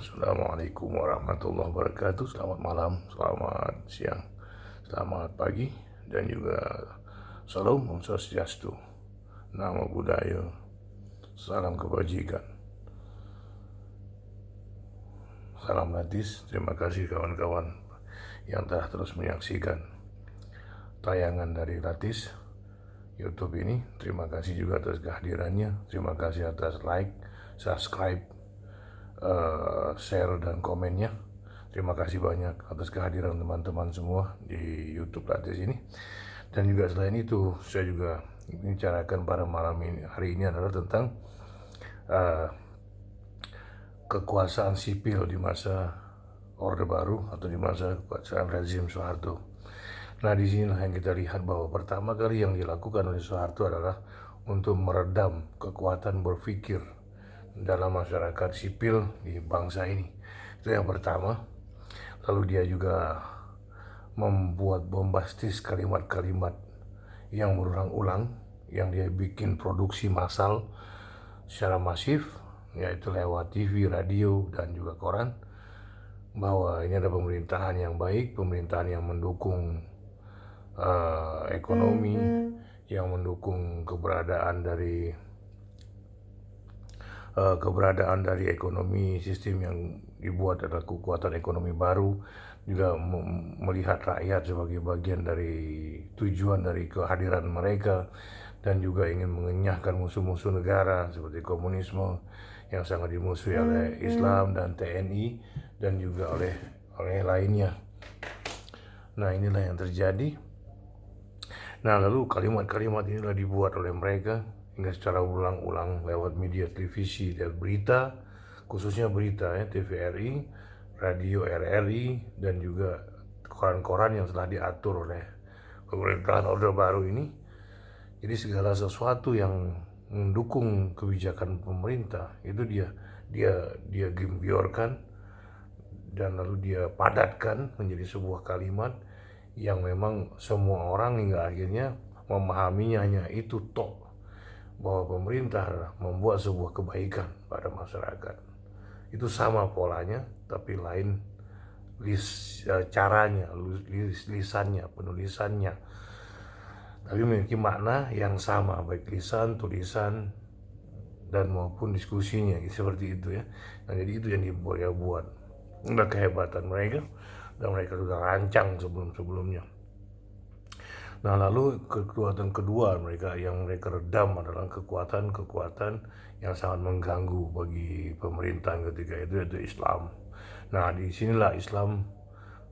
Assalamualaikum warahmatullahi wabarakatuh. Selamat malam, selamat siang, selamat pagi, dan juga salam Om Swastiastu, Namo Buddhaya, salam kebajikan, salam Latis. Terima kasih kawan-kawan yang telah terus menyaksikan tayangan dari Latis YouTube ini. Terima kasih juga atas kehadirannya. Terima kasih atas like, subscribe, share dan komennya. Terima kasih banyak atas kehadiran teman-teman semua di YouTube Latis ini. Dan juga selain itu, saya juga bicarakan pada malam ini, hari ini adalah tentang kekuasaan sipil di masa Orde Baru atau di masa kekuasaan rezim Soeharto. Nah, di sinilah yang kita lihat bahwa pertama kali yang dilakukan oleh Soeharto adalah untuk meredam kekuatan berpikir dalam masyarakat sipil di bangsa ini. Itu yang pertama. Lalu dia juga membuat bombastis kalimat-kalimat yang berulang-ulang, yang dia bikin produksi massal secara masif, yaitu lewat TV, radio, dan juga koran, bahwa ini ada pemerintahan yang baik, pemerintahan yang mendukung ekonomi, yang mendukung keberadaan dari ekonomi, sistem yang dibuat adalah kekuatan ekonomi baru, juga melihat rakyat sebagai bagian dari tujuan dari kehadiran mereka, dan juga ingin mengenyahkan musuh-musuh negara seperti komunisme yang sangat dimusuhi oleh Islam dan TNI dan juga oleh lainnya. Nah, inilah yang terjadi. Nah, lalu kalimat-kalimat inilah dibuat oleh mereka hingga secara ulang-ulang lewat media televisi, lewat berita, khususnya berita TVRI, radio RRI, dan juga koran-koran yang telah diatur oleh pemerintahan Orde Baru ini. Jadi segala sesuatu yang mendukung kebijakan pemerintah itu dia gembiorkan, dan lalu dia padatkan menjadi sebuah kalimat yang memang semua orang hingga akhirnya memahaminya hanya itu toh, bahwa pemerintah membuat sebuah kebaikan pada masyarakat. Itu sama polanya, tapi lain caranya, lisannya, penulisannya, tapi memiliki makna yang sama, baik lisan, tulisan, dan maupun diskusinya, seperti itu ya. Nah, jadi itu yang dibuat. Udah kehebatan mereka, dan mereka sudah rancang sebelum-sebelumnya. Nah, lalu kekuatan kedua yang mereka redam adalah kekuatan-kekuatan yang sangat mengganggu bagi pemerintahan ketika itu, yaitu Islam. Nah, disinilah Islam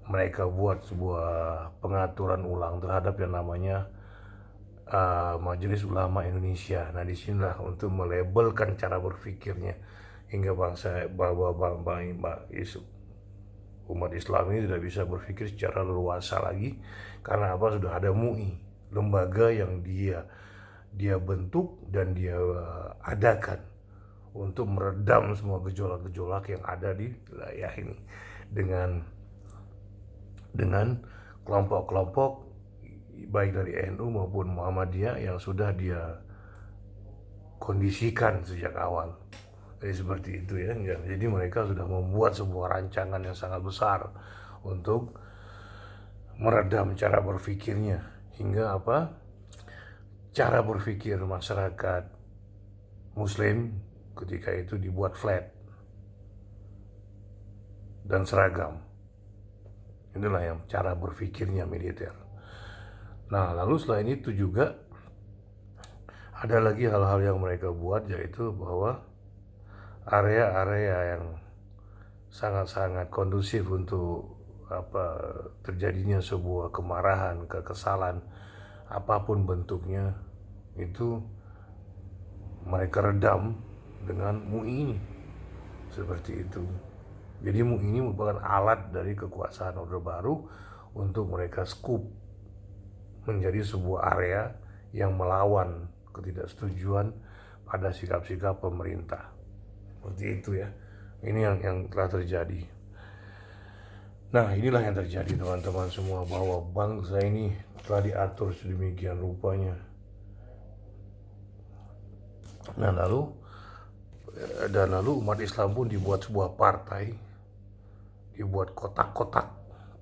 mereka buat sebuah pengaturan ulang terhadap yang namanya Majelis Ulama Indonesia. Nah, disinilah untuk melabelkan cara berpikirnya hingga umat Islam ini tidak bisa berpikir secara leluasa lagi. Karena apa? Sudah ada MUI, lembaga yang dia bentuk dan dia adakan untuk meredam semua gejolak-gejolak yang ada di wilayah ini dengan kelompok-kelompok baik dari NU maupun Muhammadiyah yang sudah dia kondisikan sejak awal. Jadi seperti itu ya. Jadi mereka sudah membuat sebuah rancangan yang sangat besar untuk meredam cara berpikirnya, hingga apa? Cara berpikir masyarakat Muslim ketika itu dibuat flat dan seragam. Inilah yang cara berpikirnya militer. Nah, lalu selain itu juga ada lagi hal-hal yang mereka buat, yaitu bahwa area-area yang sangat-sangat kondusif untuk terjadinya sebuah kemarahan, kekesalan, apapun bentuknya, itu mereka redam dengan MUI ini. Seperti itu. Jadi MUI ini merupakan alat dari kekuasaan Orde Baru untuk mereka scoop menjadi sebuah area yang melawan ketidaksetujuan pada sikap-sikap pemerintah. Seperti itu ya. Ini yang telah terjadi. Nah, inilah yang terjadi teman-teman semua, bahwa bangsa ini telah diatur sedemikian rupanya. Nah, lalu Dan lalu umat Islam pun dibuat sebuah partai, dibuat kotak-kotak,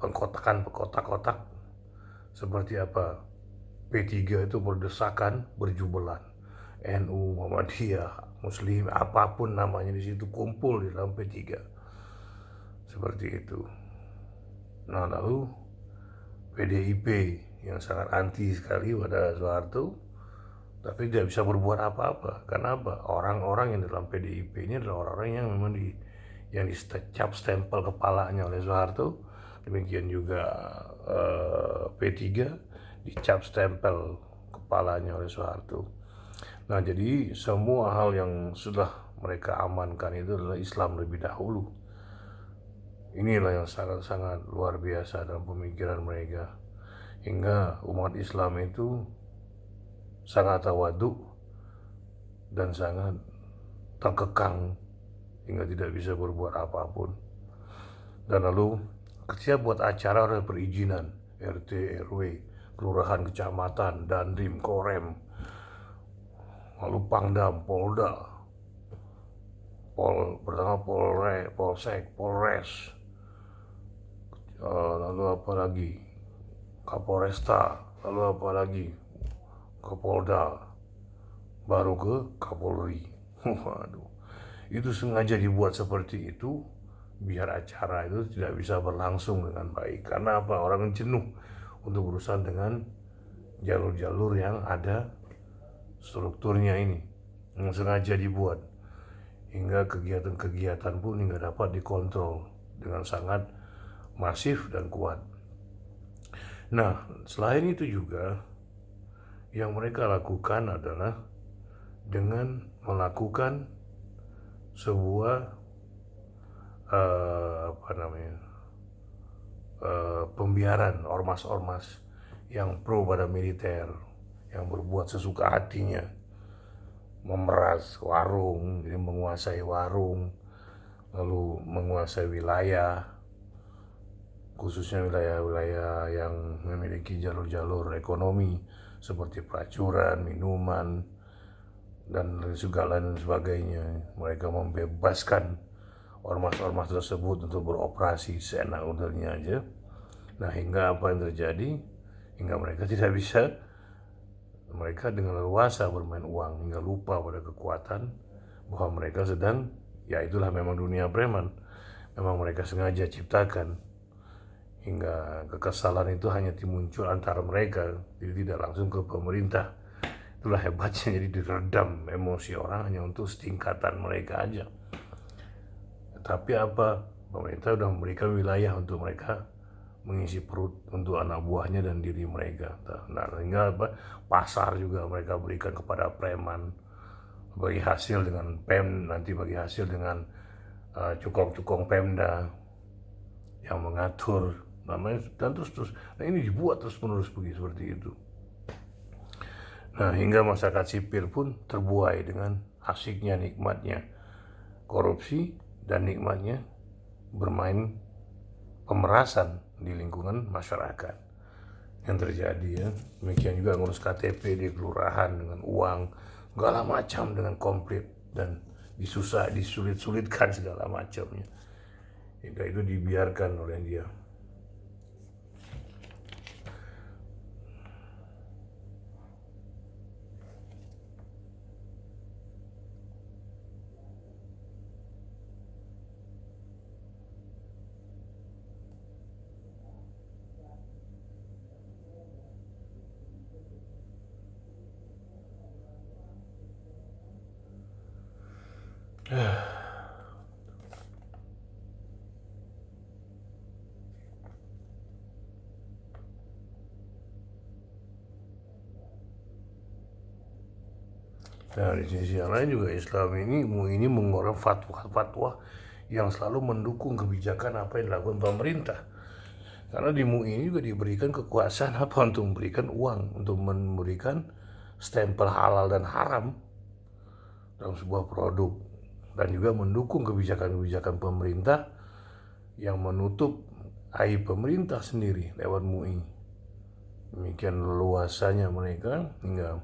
pengkotakan seperti apa? P3 itu berdesakan, berjubelan. NU, Muhammadiyah, Muslim, apapun namanya di situ kumpul di dalam P3. Seperti itu. Nah, lalu PDIP yang sangat anti sekali pada Soeharto, tapi tidak bisa berbuat apa-apa. Karena apa? Orang-orang yang dalam PDIP ini adalah orang-orang yang memang yang dicap stempel kepalanya oleh Soeharto. Demikian juga P3 dicap stempel kepalanya oleh Soeharto. Nah, jadi semua hal yang sudah mereka amankan itu adalah Islam lebih dahulu. Inilah yang sangat-sangat luar biasa dalam pemikiran mereka. Hingga umat Islam itu sangat tawadu dan sangat terkekang hingga tidak bisa berbuat apapun. Dan lalu ketika buat acara ada perizinan RT, RW, kelurahan, kecamatan, dandim, korem, lalu Pangdam, Polda, pertama Polsek, Polres, lalu apa lagi, Kapolresta, lalu apa lagi, Kapolda, baru ke Kapolri. Waduh, itu sengaja dibuat seperti itu biar acara itu tidak bisa berlangsung dengan baik. Karena apa? Orang jenuh untuk berurusan dengan jalur-jalur yang ada strukturnya ini, yang sengaja dibuat hingga kegiatan-kegiatan pun hingga dapat dikontrol dengan sangat masif dan kuat. Nah, selain itu juga yang mereka lakukan adalah dengan melakukan sebuah pembiaran ormas-ormas yang pro pada militer, yang berbuat sesuka hatinya, memeras warung, jadi menguasai warung, lalu menguasai wilayah, khususnya wilayah-wilayah yang memiliki jalur-jalur ekonomi seperti pelacuran, minuman, dan segala lain sebagainya. Mereka membebaskan ormas-ormas tersebut untuk beroperasi seenak udahnya aja. Nah, hingga apa yang terjadi? Hingga mereka tidak bisa, mereka dengan leluasa bermain uang hingga lupa pada kekuatan bahwa mereka sedang, ya itulah memang dunia preman. Memang mereka sengaja ciptakan hingga kekesalan itu hanya muncul antara mereka, jadi tidak langsung ke pemerintah. Itulah hebatnya, jadi diredam emosi orang hanya untuk setingkatan mereka aja. Tapi apa? Pemerintah sudah memberikan wilayah untuk mereka mengisi perut untuk anak buahnya dan diri mereka. Nah, hingga apa? Pasar juga mereka berikan kepada preman, bagi hasil dengan nanti bagi hasil dengan cukong-cukong Pemda yang mengatur namanya, dan terus. Nah, ini dibuat terus-menerus begitu seperti itu. Nah, hingga masyarakat sipil pun terbuai dengan asiknya, nikmatnya korupsi dan nikmatnya bermain pemerasan di lingkungan masyarakat yang terjadi ya. Demikian juga ngurus KTP di kelurahan dengan uang segala macam dengan komplit dan disulit-sulitkan segala macamnya. Hingga itu dibiarkan oleh dia. Nah, di sisi yang lain juga Islam ini mengeluarkan fatwa-fatwa yang selalu mendukung kebijakan apa yang dilakukan pemerintah. Karena di MUI ini juga diberikan kekuasaan apa untuk memberikan uang, untuk memberikan stempel halal dan haram dalam sebuah produk, dan juga mendukung kebijakan-kebijakan pemerintah yang menutup aib pemerintah sendiri lewat MUI. Demikian luasanya mereka hingga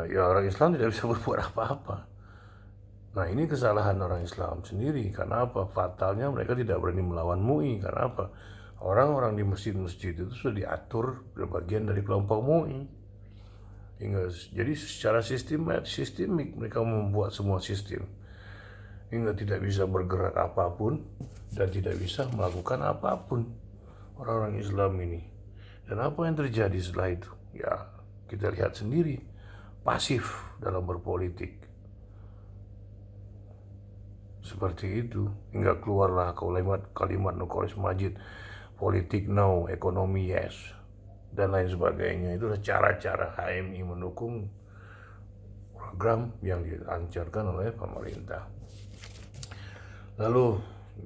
ya orang Islam tidak bisa berbuat apa-apa. Nah, ini kesalahan orang Islam sendiri. Karena apa? Fatalnya mereka tidak berani melawan MUI. Karena apa? Orang-orang di masjid-masjid itu sudah diatur berbagian dari kelompok MUI. Jadi secara sistemik mereka membuat semua sistem hingga tidak bisa bergerak apapun dan tidak bisa melakukan apapun orang-orang Islam ini. Dan apa yang terjadi setelah itu? Ya, kita lihat sendiri, pasif dalam berpolitik. Seperti itu, hingga keluarlah kalimat Nurcholish Madjid, politik no, ekonomi yes, dan lain sebagainya. Itulah cara-cara HMI mendukung program yang dilancarkan oleh pemerintah. Lalu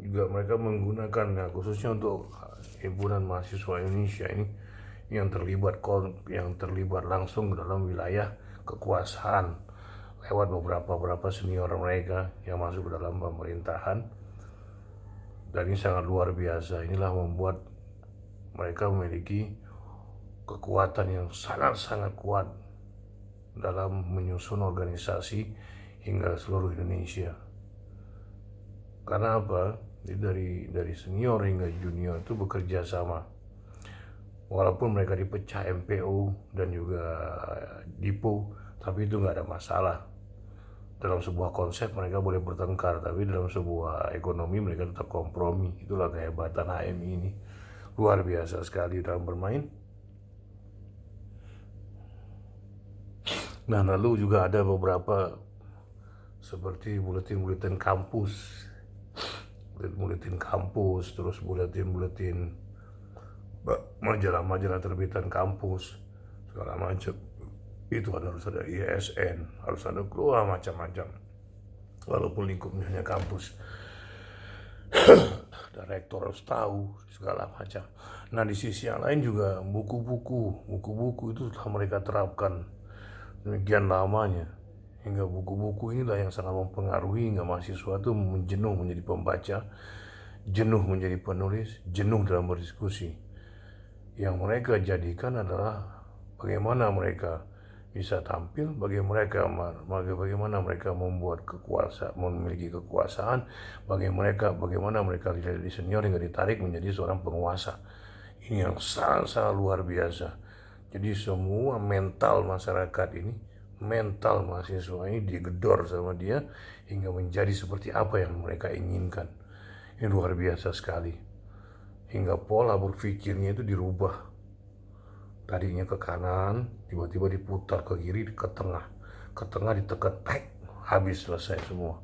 juga mereka menggunakan, khususnya untuk himpunan mahasiswa Indonesia ini yang terlibat langsung dalam wilayah kekuasaan lewat beberapa senior mereka yang masuk ke dalam pemerintahan. Dan ini sangat luar biasa. Inilah membuat mereka memiliki kekuatan yang sangat-sangat kuat dalam menyusun organisasi hingga seluruh Indonesia. Karena apa? Dari senior hingga junior itu bekerja sama. Walaupun mereka dipecah MPO dan juga Dipo, tapi itu nggak ada masalah. Dalam sebuah konsep mereka boleh bertengkar, tapi dalam sebuah ekonomi mereka tetap kompromi. Itulah kehebatan HMI ini. Luar biasa sekali dalam bermain. Nah, lalu juga ada beberapa seperti buletin-buletin kampus, terus buletin majalah-majalah terbitan kampus, segala macam. Itu harus ada ISN, harus ada keluar macam-macam. Walaupun lingkupnya hanya kampus, ada rektor harus tahu segala macam. Nah, di sisi yang lain juga buku-buku itu telah mereka terapkan demikian lamanya, hingga buku-buku inilah yang sangat mempengaruhi hingga mahasiswa itu jenuh menjadi pembaca, jenuh menjadi penulis, jenuh dalam berdiskusi. Yang mereka jadikan adalah bagaimana mereka bisa tampil, bagaimana mereka memiliki kekuasaan, bagaimana mereka jadi senior hingga ditarik menjadi seorang penguasa. Ini yang sangat luar biasa. Jadi semua mental masyarakat ini, mental mahasiswa ini digedor sama dia hingga menjadi seperti apa yang mereka inginkan. Ini luar biasa sekali. Hingga pola berpikirnya itu dirubah. Tadinya ke kanan, tiba-tiba diputar ke kiri, ke tengah ditekan, habis, selesai semua.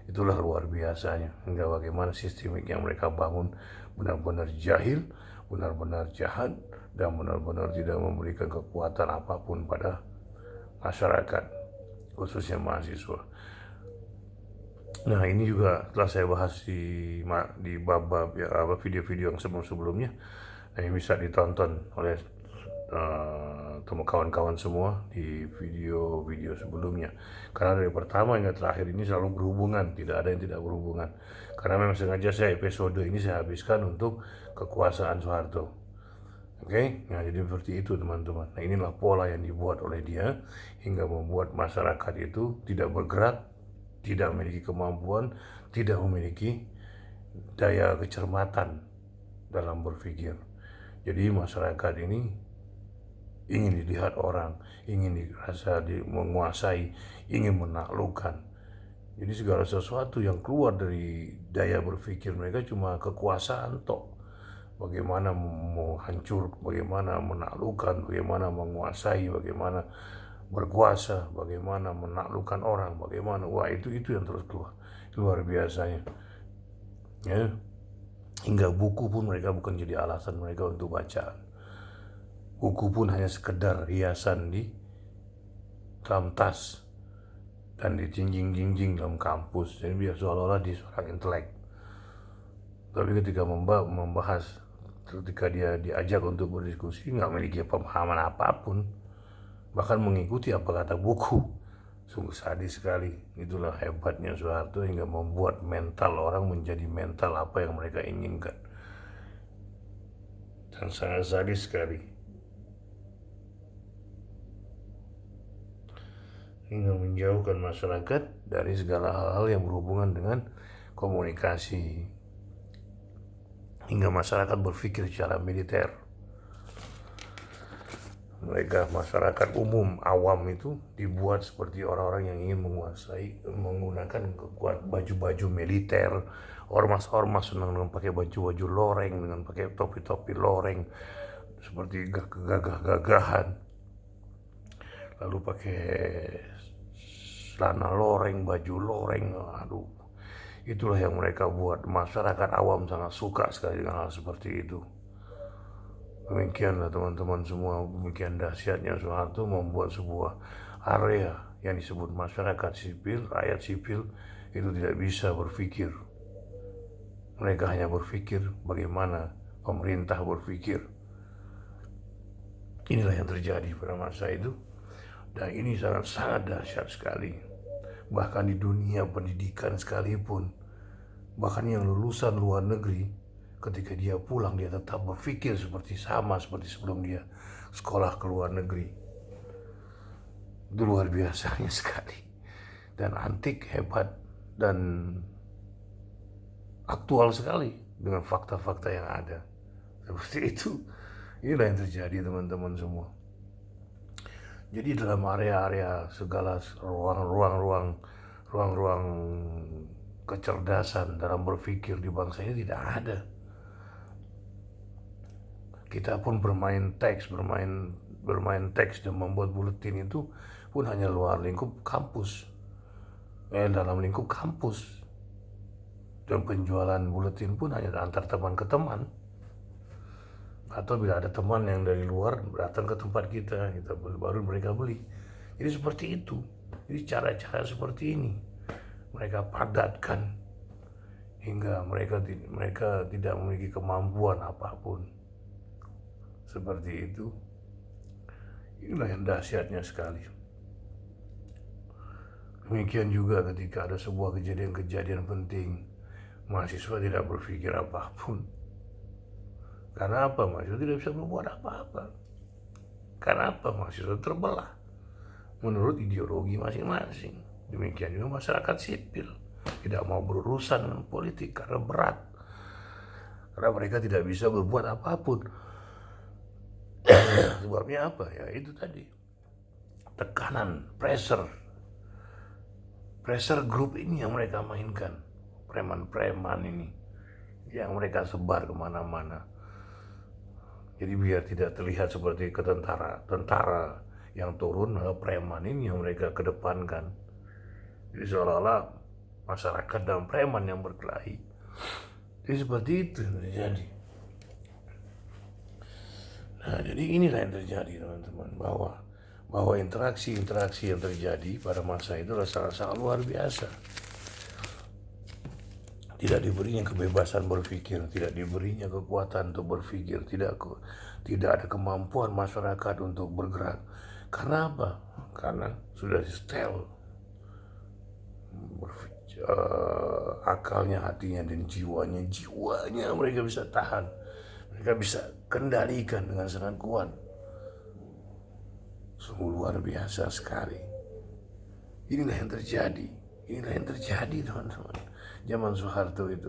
Itulah luar biasanya. Hingga bagaimana sistemik yang mereka bangun benar-benar jahil, benar-benar jahat, dan benar-benar tidak memberikan kekuatan apapun pada masyarakat, khususnya mahasiswa. Nah, ini juga telah saya bahas di bab-bab video-video yang sebelumnya. Nah, ini bisa ditonton oleh kawan-kawan semua di video-video sebelumnya. Karena dari pertama hingga terakhir ini selalu berhubungan, tidak ada yang tidak berhubungan. Karena memang sengaja episode ini saya habiskan untuk kekuasaan Soeharto. Oke, nah jadi seperti itu teman-teman. Nah, inilah pola yang dibuat oleh dia hingga membuat masyarakat itu tidak bergerak, tidak memiliki kemampuan, tidak memiliki daya kecermatan dalam berpikir. Jadi masyarakat ini ingin dilihat orang, ingin dirasa menguasai, ingin menaklukkan. Jadi segala sesuatu yang keluar dari daya berpikir mereka cuma kekuasaan tok. Bagaimana menghancur, bagaimana menaklukkan, bagaimana menguasai, bagaimana berkuasa, bagaimana menaklukkan orang, bagaimana, itu yang terus keluar. Luar biasanya. Ya. Hingga buku pun mereka bukan jadi alasan mereka untuk bacaan. Buku pun hanya sekedar hiasan di dalam tas dan dijinjing-jinjing dalam kampus. Jadi biar seolah-olah dia seorang intelek. Tapi ketika membahas, ketika dia diajak untuk berdiskusi, nggak memiliki pemahaman apapun, bahkan mengikuti apa kata buku. Sungguh sadis sekali. Itulah hebatnya Soeharto hingga membuat mental orang menjadi mental apa yang mereka inginkan. Dan sangat sadis sekali. hingga menjauhkan masyarakat dari segala hal-hal yang berhubungan dengan komunikasi, hingga masyarakat berpikir secara militer. Mereka masyarakat umum awam itu dibuat seperti orang-orang yang ingin menguasai, menggunakan baju-baju militer. Ormas-ormas senang dengan pakai baju-baju loreng, dengan pakai topi-topi loreng seperti gagah-gagahan, lalu pakai celana loreng, baju loreng. Aduh, itulah yang mereka buat. Masyarakat awam sangat suka sekali dengan hal seperti itu. Demikianlah teman-teman semua, demikian dahsyatnya Soeharto membuat sebuah area yang disebut masyarakat sipil, rakyat sipil itu tidak bisa berpikir. Mereka hanya berpikir bagaimana pemerintah berpikir. Inilah yang terjadi pada masa itu, dan ini sangat-sangat dahsyat sekali. Bahkan di dunia pendidikan sekalipun, bahkan yang lulusan luar negeri, ketika dia pulang dia tetap berpikir seperti sebelum dia sekolah ke luar negeri. Itu luar biasanya sekali, dan antik, hebat, dan aktual sekali dengan fakta-fakta yang ada. Seperti itu. Inilah yang terjadi teman-teman semua. Jadi dalam area-area segala ruang-ruang kecerdasan dalam berpikir di bangsa ini tidak ada. Kita pun bermain teks dan membuat buletin itu pun hanya luar lingkup kampus, dalam lingkup kampus. Dan penjualan buletin pun hanya antar teman ke teman, atau bila ada teman yang dari luar datang ke tempat kita baru mereka beli. Jadi seperti itu. Jadi cara-cara seperti ini mereka padatkan hingga mereka tidak memiliki kemampuan apapun. Seperti itu. Inilah yang dahsyatnya sekali. Demikian juga ketika ada sebuah kejadian-kejadian penting, mahasiswa tidak berpikir apapun. Karena apa? Mahasiswa tidak bisa berbuat apa-apa. Karena apa? Mahasiswa terbelah menurut ideologi masing-masing. Demikian juga masyarakat sipil tidak mau berurusan dengan politik karena berat. Karena mereka tidak bisa berbuat apapun. Sebabnya apa? Ya itu tadi. Tekanan, pressure group ini yang mereka mainkan. Preman-preman ini yang mereka sebar kemana-mana. Jadi biar tidak terlihat seperti tentara yang turun, preman ini yang mereka kedepankan. Jadi seolah-olah masyarakat dan preman yang berkelahi. Jadi seperti itu yang terjadi. Nah, jadi inilah yang terjadi teman-teman, bahwa interaksi yang terjadi pada masa itu adalah sangat luar biasa. Tidak diberinya kebebasan berpikir, tidak diberinya kekuatan untuk berpikir, tidak ada kemampuan masyarakat untuk bergerak. Karena apa? Karena sudah setel akalnya, hatinya, dan jiwanya mereka bisa tahan, mereka bisa kendalikan dengan sangat kuat. Sungguh luar biasa sekali. Inilah yang terjadi teman-teman. Zaman Soeharto itu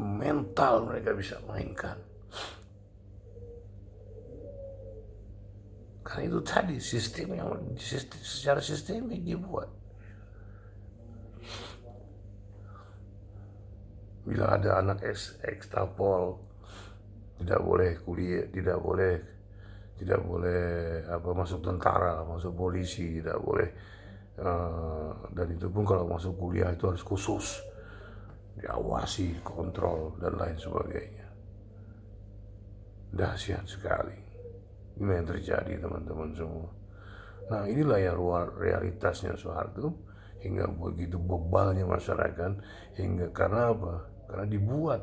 mental mereka bisa mainkan. Karena itu tadi sistem yang secara sistemik dibuat. Bila ada anak ekstapol tidak boleh kuliah, tidak boleh masuk tentara, masuk polisi, tidak boleh. Dan itu pun kalau masuk kuliah itu harus khusus diawasi, kontrol, dan lain sebagainya. Dahsyat sekali. Ini yang terjadi teman-teman semua. Nah, inilah yang realitasnya Soeharto, hingga begitu bebalnya masyarakat, hingga karena apa? Karena dibuat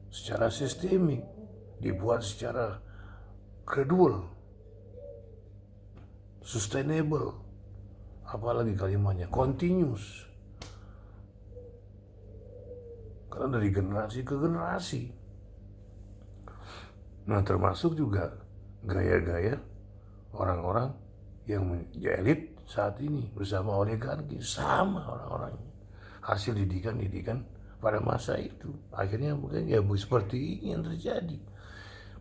secara sistemik, dibuat secara gradual, sustainable, apalagi kalimatnya continuous. Karena dari generasi ke generasi. Nah, termasuk juga gaya-gaya orang-orang yang menjadi elit saat ini bersama oligarki, sama orang-orangnya. Hasil didikan pada masa itu. Akhirnya mungkin ya seperti ini yang terjadi.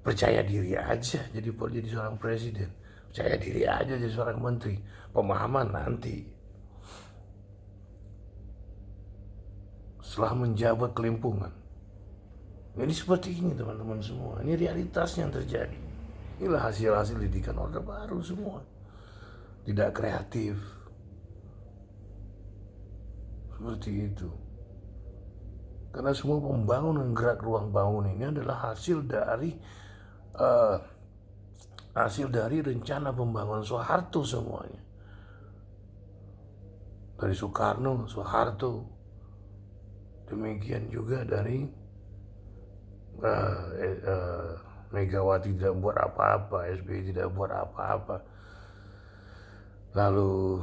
Percaya diri aja jadi seorang presiden. Percaya diri aja jadi seorang menteri. Pemahaman nanti. Setelah menjabat kelimpungan. Jadi seperti ini teman-teman semua. Ini realitasnya yang terjadi. Inilah hasil-hasil didikan Orde Baru semua. Tidak kreatif. Seperti itu. Karena semua pembangunan gerak ruang bangun ini adalah hasil dari rencana pembangunan Soeharto semuanya. Dari Soekarno, Soeharto, demikian juga dari Megawati tidak buat apa-apa, SBY tidak buat apa-apa. Lalu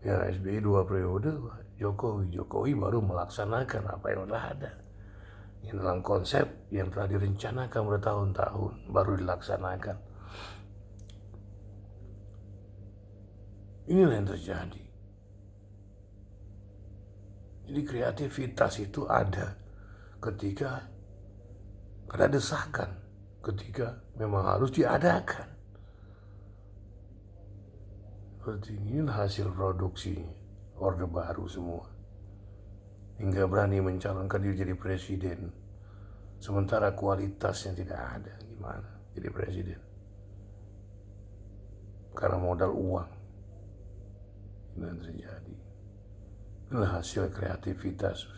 ya SBY 2 periode, Jokowi baru melaksanakan apa yang telah ada. Yang dalam konsep yang telah direncanakan bertahun-tahun baru dilaksanakan. Inilah yang terjadi. Jadi kreativitas itu ada ketika ada desakan, ketika memang harus diadakan. Seperti inilah hasil produksi Orde Baru semua. Hingga berani mencalonkan diri jadi presiden. Sementara kualitasnya tidak ada. Gimana jadi presiden? Karena modal uang. Ini yang terjadi. Inilah hasil kreativitas.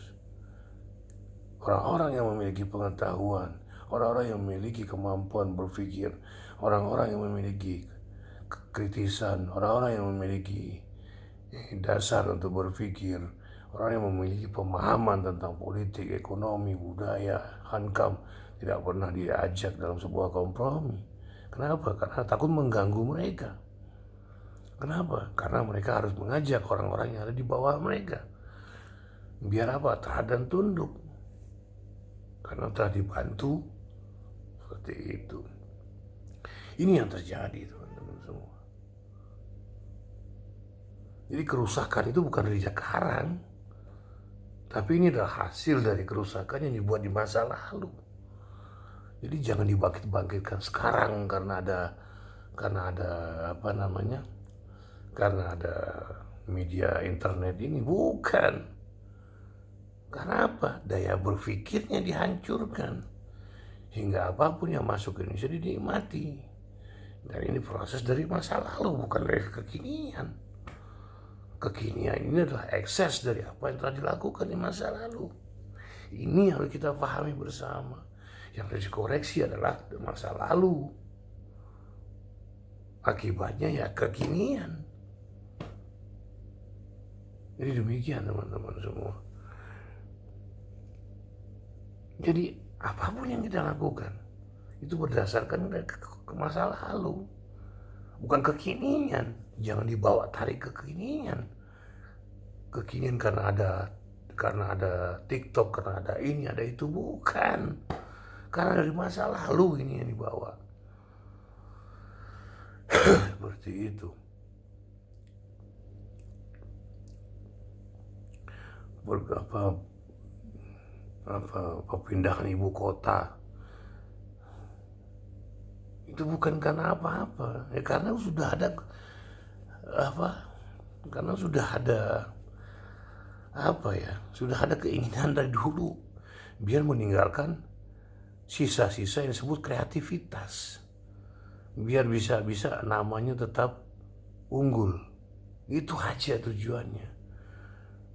Orang-orang yang memiliki pengetahuan, orang-orang yang memiliki kemampuan berpikir, orang-orang yang memiliki kekritisan, orang-orang yang memiliki dasar untuk berpikir, orang yang memiliki pemahaman tentang politik, ekonomi, budaya, hankam, tidak pernah diajak dalam sebuah kompromi. Kenapa? Karena takut mengganggu mereka. Kenapa? Karena mereka harus mengajak orang-orang yang ada di bawah mereka. Biar apa? Taat dan tunduk. Karena telah dibantu seperti itu. Ini yang terjadi teman-teman semua. Jadi kerusakan itu bukan dari sekarang. Tapi ini adalah hasil dari kerusakan yang dibuat di masa lalu. Jadi jangan dibangkit-bangkitkan sekarang karena ada media internet ini. Bukan. Karena apa? Daya berpikirnya dihancurkan. Hingga apapun yang masuk ke Indonesia dinikmati. Dan ini proses dari masa lalu, bukan dari kekinian. Kekinian ini adalah ekses dari apa yang telah dilakukan di masa lalu. Ini harus kita pahami bersama. Yang harus dikoreksi adalah masa lalu. Akibatnya ya kekinian. Jadi demikian teman-teman semua. Jadi apapun yang kita lakukan itu berdasarkan ke masa lalu, bukan kekinian. Jangan dibawa tarik ke kekinian. Kekinian karena ada TikTok, karena ada ini, ada itu, bukan. Karena dari masa lalu ini yang dibawa. Seperti itu. Pemindahan ibu kota itu bukan karena apa-apa, ya karena sudah ada keinginan dari dulu biar meninggalkan sisa-sisa yang disebut kreativitas, biar bisa namanya tetap unggul. Itu aja tujuannya.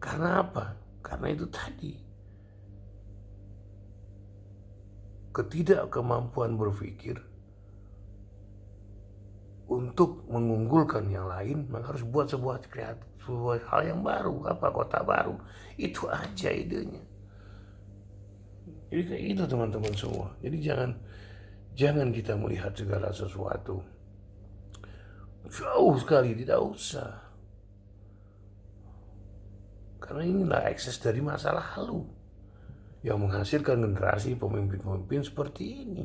Karena apa? Karena itu tadi, ketidakkemampuan berpikir untuk mengunggulkan yang lain, maka harus buat sebuah hal yang baru, kota baru. Itu aja idenya. Jadi kayak itu teman-teman semua. Jadi jangan kita melihat segala sesuatu jauh sekali, tidak usah. Karena inilah ekses dari masa lalu yang menghasilkan generasi pemimpin-pemimpin seperti ini.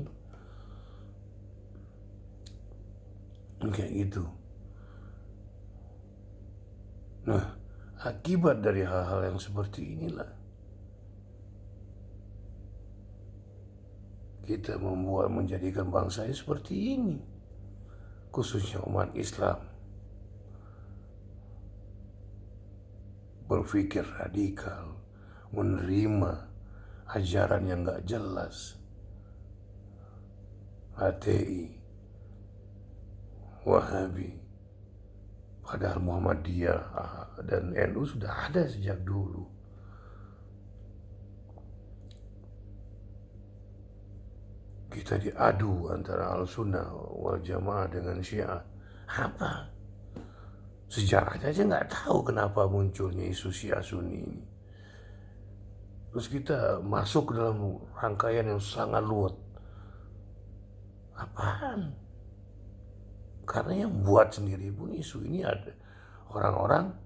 Kayak gitu. Nah, akibat dari hal-hal yang seperti inilah kita menjadikan bangsa ini seperti ini, khususnya umat Islam, berpikir radikal, menerima ajaran yang gak jelas, HTI, Wahabi, padahal Muhammadiyah dan NU sudah ada sejak dulu. Kita diadu antara Al-Sunnah wal Jamaah dengan Syiah. Apa? Sejarahnya aja nggak tahu kenapa munculnya isu Syiah Sunni ini. Terus kita masuk ke dalam rangkaian yang sangat luas. Apaan? Karena yang buat sendiri pun isu ini ada orang-orang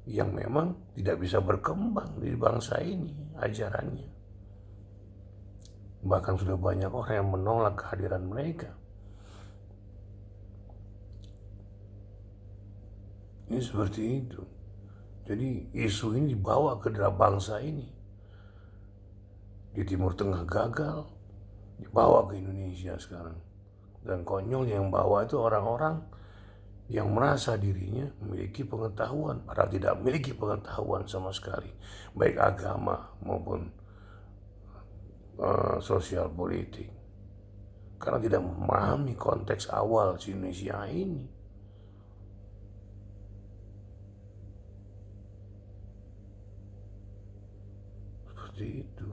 yang memang tidak bisa berkembang di bangsa ini ajarannya. Bahkan sudah banyak orang yang menolak kehadiran mereka. Ini seperti itu. Jadi isu ini dibawa ke dalam bangsa ini. Di Timur Tengah gagal, dibawa ke Indonesia sekarang. Dan konyolnya yang bawa itu orang-orang yang merasa dirinya memiliki pengetahuan, padahal tidak memiliki pengetahuan sama sekali, baik agama maupun sosial politik, karena tidak memahami konteks awal Indonesia ini. Seperti itu.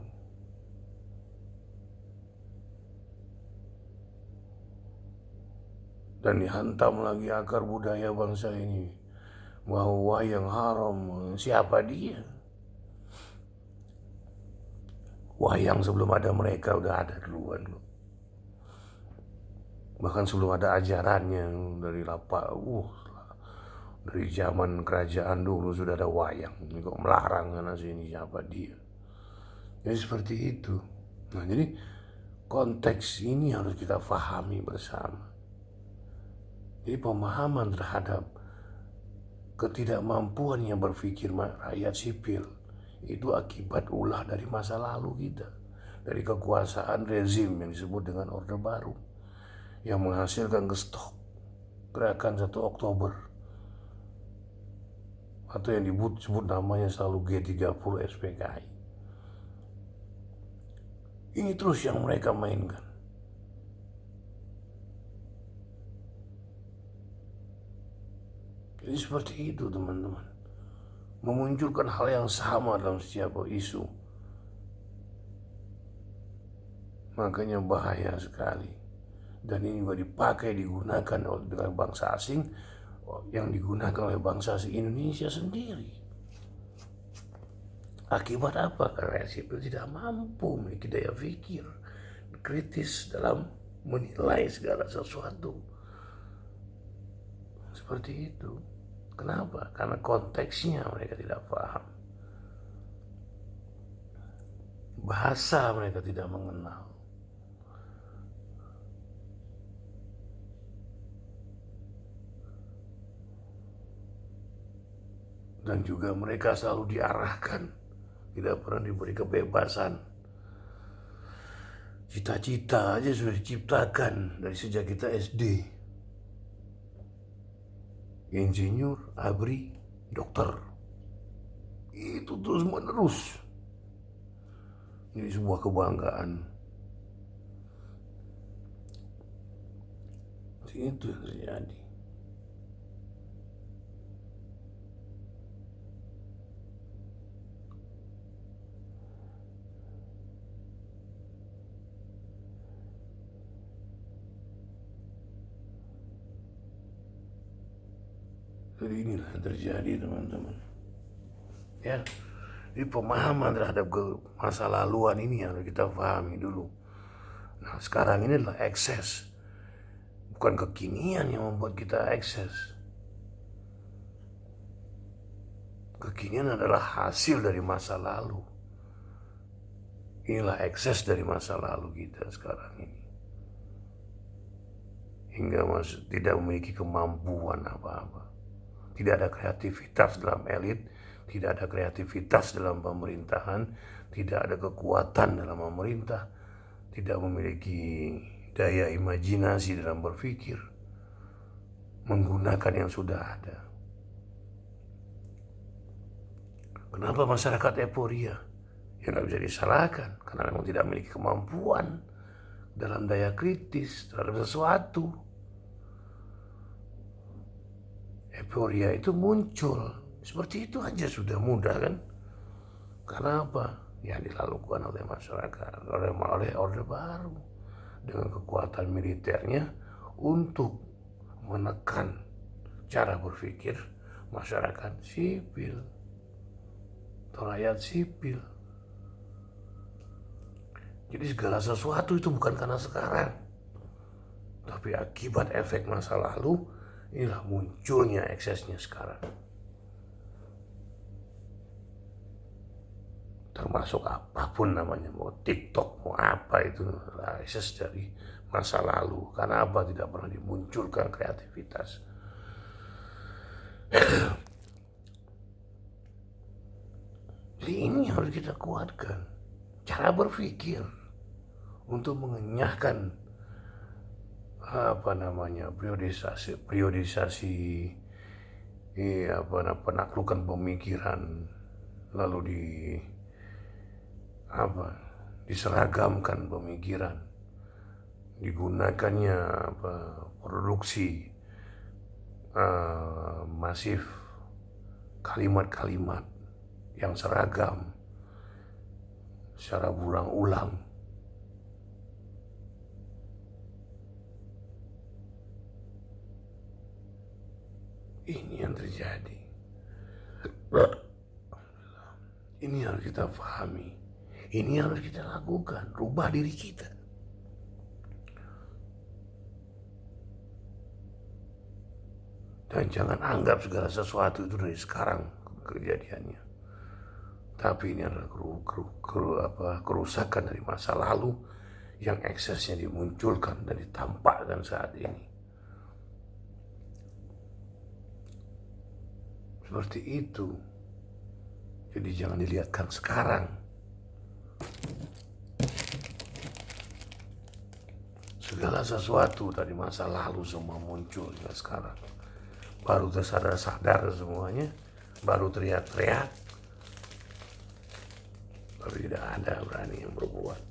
Dan dihantam lagi akar budaya bangsa ini, bahwa wayang haram. Siapa dia? Wayang sebelum ada mereka udah ada duluan. Bahkan sebelum ada ajarannya dari dari zaman kerajaan dulu sudah ada wayang. Ini kok melarang sana sini, siapa dia? Jadi seperti itu. Nah, jadi konteks ini harus kita pahami bersama. Jadi pemahaman terhadap ketidakmampuannya berpikir rakyat sipil itu akibat ulah dari masa lalu kita, dari kekuasaan rezim yang disebut dengan Orde Baru, yang menghasilkan gestok gerakan 1 Oktober atau yang disebut namanya selalu G30 SPKI. Ini terus yang mereka mainkan. Jadi seperti itu teman-teman, memunculkan hal yang sama dalam setiap isu. Makanya bahaya sekali. Dan ini juga digunakan oleh bangsa asing, yang digunakan oleh bangsa asing Indonesia sendiri. Akibat apa? Karena sipil tidak mampu memiliki daya pikir kritis dalam menilai segala sesuatu. Seperti itu. Kenapa? Karena konteksnya mereka tidak paham. Bahasa mereka tidak mengenal. Dan juga mereka selalu diarahkan, tidak pernah diberi kebebasan. Cita-cita aja sudah diciptakan dari sejak kita SD. Insinyur, ABRI, dokter. Itu terus menerus. Ini sebuah kebanggaan. Itu yang terjadi. Jadi inilah yang terjadi teman-teman. Ya, jadi pemahaman terhadap masa laluan ini harus kita pahami dulu. Nah, sekarang ini adalah ekses, bukan kekinian yang membuat kita ekses. Kekinian adalah hasil dari masa lalu. Inilah ekses dari masa lalu kita sekarang ini. Hingga tidak memiliki kemampuan apa-apa. Tidak ada kreativitas dalam elit, tidak ada kreativitas dalam pemerintahan, tidak ada kekuatan dalam memerintah, tidak memiliki daya imajinasi dalam berpikir, menggunakan yang sudah ada. Kenapa masyarakat euforia? Ya nggak bisa disalahkan, karena memang tidak memiliki kemampuan dalam daya kritis terhadap sesuatu. Euforia itu muncul, seperti itu aja sudah mudah kan? Karena apa? Yang dilakukan oleh masyarakat, oleh Orde Baru dengan kekuatan militernya untuk menekan cara berpikir masyarakat sipil atau rakyat sipil. Jadi segala sesuatu itu bukan karena sekarang, tapi akibat efek masa lalu, inilah munculnya eksesnya sekarang. Termasuk apapun namanya, mau TikTok, mau apa itu, ekses dari masa lalu. Karena apa? Tidak pernah dimunculkan kreativitas. Jadi ini harus kita kuatkan. Cara berpikir untuk mengenyahkan periodisasi penaklukan pemikiran, lalu diseragamkan pemikiran, digunakannya produksi masif kalimat-kalimat yang seragam secara berulang-ulang. Ini yang terjadi. Ini harus kita pahami. Ini harus kita lakukan. Rubah diri kita. Dan jangan anggap segala sesuatu itu dari sekarang kejadiannya. Tapi ini adalah kerusakan dari masa lalu yang eksesnya dimunculkan dan ditampakkan saat ini. Seperti itu. Jadi jangan dilihatkan sekarang. Segala sesuatu dari masa lalu semua muncul juga sekarang. Baru tersadar semuanya, baru teriak-teriak, baru tidak ada berani yang berbuat.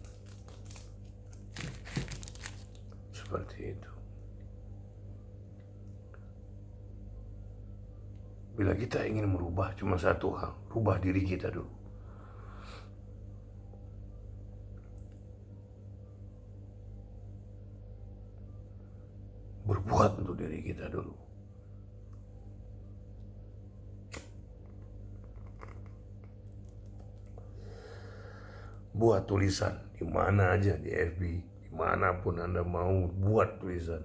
Seperti itu. Bila kita ingin merubah cuma satu hal, rubah diri kita dulu. Berbuat untuk diri kita dulu. Buat tulisan di mana aja, di FB, dimanapun Anda mau buat tulisan.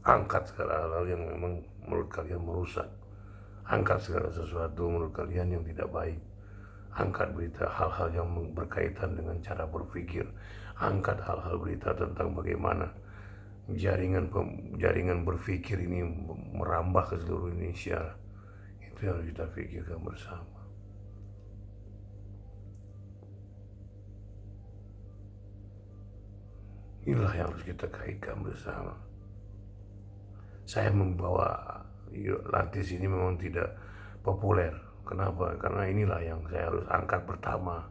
Angkat segala hal yang memang menurut kalian merusak. Angkat segala sesuatu menurut kalian yang tidak baik. Angkat berita hal-hal yang berkaitan dengan cara berpikir. Angkat hal-hal berita tentang bagaimana jaringan berpikir ini merambah ke seluruh Indonesia. Itu yang harus kita pikirkan bersama. Inilah yang harus kita kaitkan bersama. Saya membawa latih ini memang tidak populer. Kenapa? Karena inilah yang saya harus angkat pertama.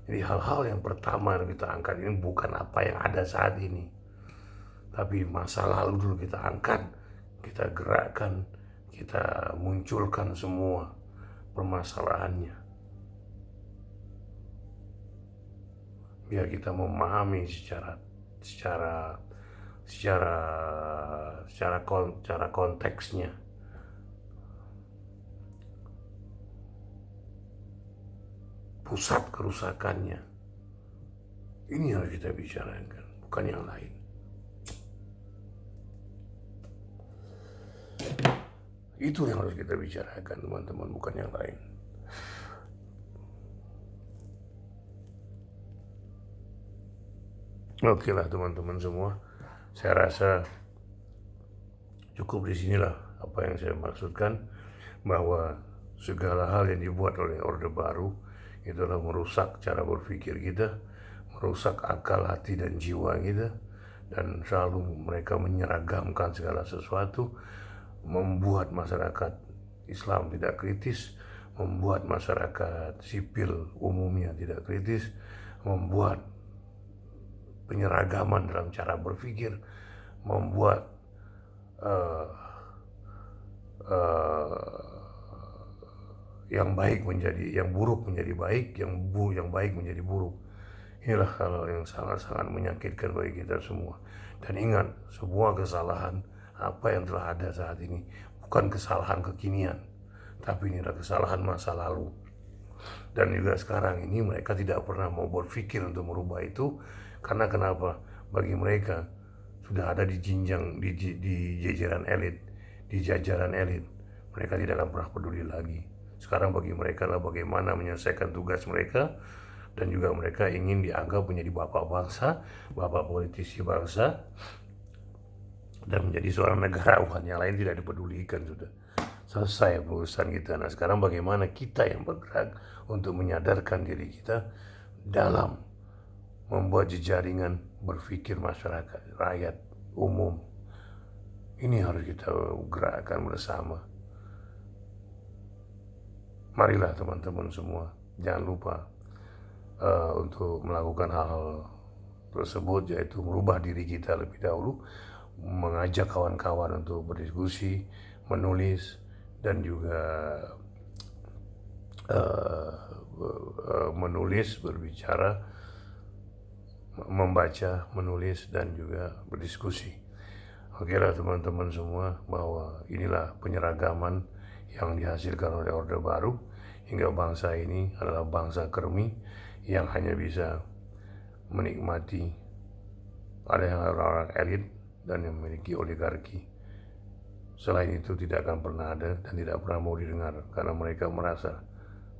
Jadi hal-hal yang pertama yang kita angkat ini bukan apa yang ada saat ini, tapi masa lalu dulu kita angkat, kita gerakkan, kita munculkan semua permasalahannya. Biar kita memahami secara konteksnya. Pusat kerusakannya. Ini harus kita bicarakan, bukan yang lain. Itu yang harus kita bicarakan, teman-teman, bukan yang lain. Oke lah teman-teman semua, Saya rasa cukup di sinilah apa yang saya maksudkan, bahwa segala hal yang dibuat oleh Orde Baru itulah merusak cara berpikir kita, merusak akal, hati, dan jiwa kita, dan selalu mereka menyeragamkan segala sesuatu, membuat masyarakat Islam tidak kritis, membuat masyarakat sipil umumnya tidak kritis, membuat penyeragaman dalam cara berpikir, membuat uh, yang baik menjadi yang buruk menjadi baik, yang baik menjadi buruk. Inilah hal yang sangat-sangat menyakitkan bagi kita semua. Dan ingat, semua kesalahan apa yang telah ada saat ini bukan kesalahan kekinian, tapi ini adalah kesalahan masa lalu. Dan juga sekarang ini mereka tidak pernah mau berpikir untuk merubah itu, karena kenapa? Bagi mereka sudah ada di jenjang di jajaran elit, di jajaran elit. Mereka tidak akan pernah peduli lagi. Sekarang bagi mereka adalah bagaimana menyelesaikan tugas mereka, dan juga mereka ingin dianggap menjadi bapak bangsa, bapak politisi bangsa, dan menjadi seorang negarawan. Yang lain tidak dipedulikan, sudah selesai urusan kita. Nah, sekarang bagaimana kita yang bergerak untuk menyadarkan diri kita dalam membuat jejaringan berpikir masyarakat, rakyat umum. Ini harus kita gerakkan bersama. Marilah teman-teman semua, jangan lupa untuk melakukan hal-hal tersebut, yaitu merubah diri kita lebih dahulu, mengajak kawan-kawan untuk berdiskusi, menulis, dan juga menulis, berbicara, membaca, menulis, dan juga berdiskusi. Oke lah teman-teman semua, bahwa inilah penyeragaman yang dihasilkan oleh Orde Baru, hingga bangsa ini adalah bangsa kermi yang hanya bisa menikmati, ada yang orang-orang elit dan yang memiliki oligarki. Selain itu tidak akan pernah ada dan tidak pernah mau didengar, karena mereka merasa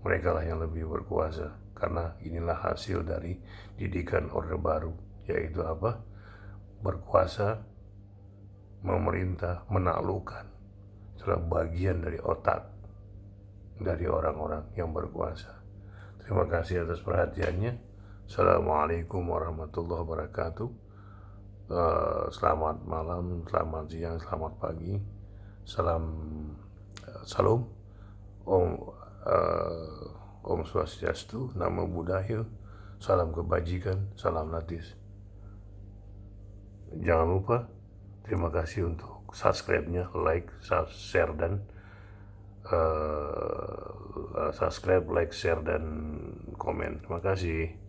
mereka lah yang lebih berkuasa. Karena inilah hasil dari didikan Orde Baru, yaitu apa? Berkuasa, memerintah, menaklukkan. Itulah bagian dari otak dari orang-orang yang berkuasa. Terima kasih atas perhatiannya. Assalamualaikum warahmatullahi wabarakatuh. Selamat malam, selamat siang, selamat pagi. Salam, salam, Om Swastiastu, Namo Buddhaya, salam kebajikan, salam latis. Jangan lupa, terima kasih untuk subscribe-nya, like, share, dan subscribe, like, share, dan komen. Terima kasih.